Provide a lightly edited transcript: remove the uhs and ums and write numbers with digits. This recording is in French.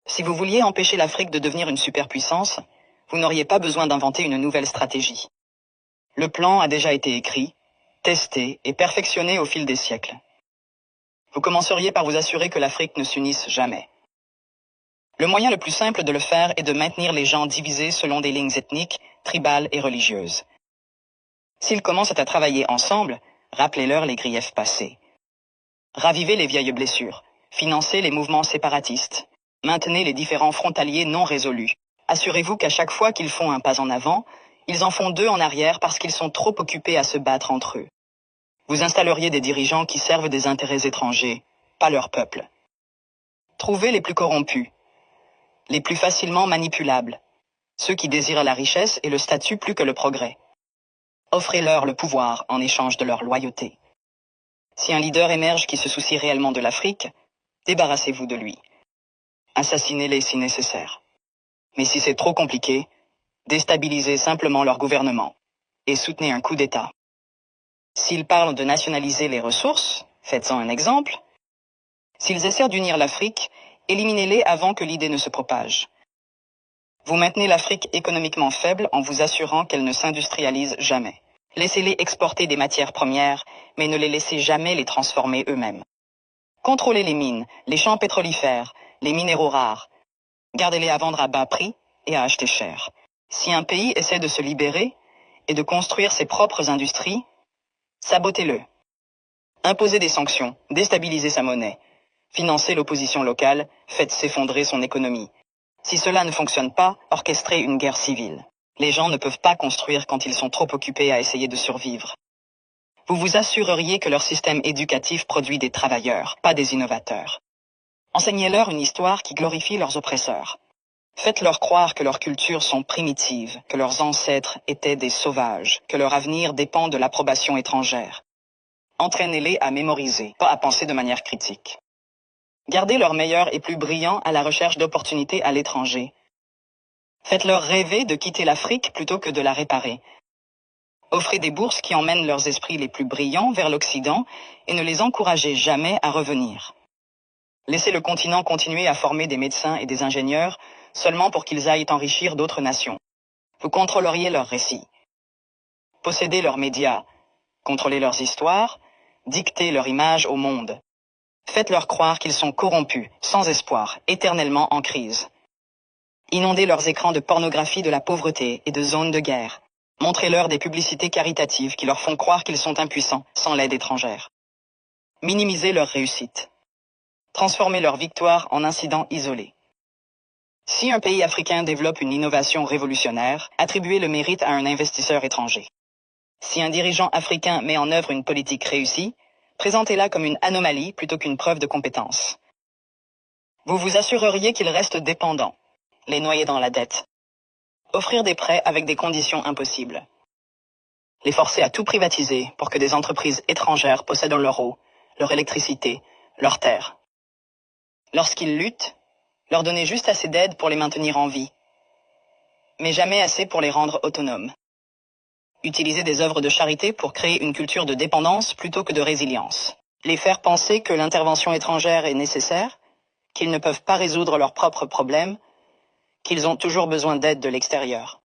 Si vous vouliez empêcher l'Afrique de devenir une superpuissance, vous n'auriez pas besoin d'inventer une nouvelle stratégie. Le plan a déjà été écrit, testé et perfectionné au fil des siècles. Vous commenceriez par vous assurer que l'Afrique ne s'unisse jamais. Le moyen le plus simple de le faire est de maintenir les gens divisés selon des lignes ethniques, tribales et religieuses. S'ils commencent à travailler ensemble, rappelez-leur les griefs passés. Ravivez les vieilles blessures, financez les mouvements séparatistes, maintenez les différends frontaliers non résolus. Assurez-vous qu'à chaque fois qu'ils font un pas en avant, ils en font deux en arrière parce qu'ils sont trop occupés à se battre entre eux. Vous installeriez des dirigeants qui servent des intérêts étrangers, pas leur peuple. Trouvez les plus corrompus, les plus facilement manipulables, ceux qui désirent la richesse et le statut plus que le progrès. Offrez-leur le pouvoir en échange de leur loyauté. Si un leader émerge qui se soucie réellement de l'Afrique, débarrassez-vous de lui. Assassinez-les si nécessaire. Mais si c'est trop compliqué, déstabilisez simplement leur gouvernement et soutenez un coup d'État. S'ils parlent de nationaliser les ressources, faites-en un exemple. S'ils essaient d'unir l'Afrique, éliminez-les avant que l'idée ne se propage. Vous maintenez l'Afrique économiquement faible en vous assurant qu'elle ne s'industrialise jamais. Laissez-les exporter des matières premières, mais ne les laissez jamais les transformer eux-mêmes. Contrôlez les mines, les champs pétrolifères, les minéraux rares. Gardez-les à vendre à bas prix et à acheter cher. Si un pays essaie de se libérer et de construire ses propres industries, sabotez-le. Imposez des sanctions, déstabilisez sa monnaie. Financez l'opposition locale, faites s'effondrer son économie. Si cela ne fonctionne pas, orchestrez une guerre civile. Les gens ne peuvent pas construire quand ils sont trop occupés à essayer de survivre. Vous vous assureriez que leur système éducatif produit des travailleurs, pas des innovateurs. Enseignez-leur une histoire qui glorifie leurs oppresseurs. Faites-leur croire que leurs cultures sont primitives, que leurs ancêtres étaient des sauvages, que leur avenir dépend de l'approbation étrangère. Entraînez-les à mémoriser, pas à penser de manière critique. Gardez leurs meilleurs et plus brillants à la recherche d'opportunités à l'étranger. Faites-leur rêver de quitter l'Afrique plutôt que de la réparer. Offrez des bourses qui emmènent leurs esprits les plus brillants vers l'Occident et ne les encouragez jamais à revenir. Laissez le continent continuer à former des médecins et des ingénieurs seulement pour qu'ils aillent enrichir d'autres nations. Vous contrôleriez leurs récits. Possédez leurs médias, contrôlez leurs histoires, dictez leur image au monde. Faites-leur croire qu'ils sont corrompus, sans espoir, éternellement en crise. Inondez leurs écrans de pornographie de la pauvreté et de zones de guerre. Montrez-leur des publicités caritatives qui leur font croire qu'ils sont impuissants, sans l'aide étrangère. Minimisez leur réussite. Transformez leur victoire en incidents isolés. Si un pays africain développe une innovation révolutionnaire, attribuez le mérite à un investisseur étranger. Si un dirigeant africain met en œuvre une politique réussie, présentez-la comme une anomalie plutôt qu'une preuve de compétence. Vous vous assureriez qu'ils restent dépendants, les noyer dans la dette. Offrir des prêts avec des conditions impossibles. Les forcer à tout privatiser pour que des entreprises étrangères possèdent leur eau, leur électricité, leurs terres. Lorsqu'ils luttent, leur donner juste assez d'aide pour les maintenir en vie, mais jamais assez pour les rendre autonomes. Utiliser des œuvres de charité pour créer une culture de dépendance plutôt que de résilience. Les faire penser que l'intervention étrangère est nécessaire, qu'ils ne peuvent pas résoudre leurs propres problèmes, qu'ils ont toujours besoin d'aide de l'extérieur.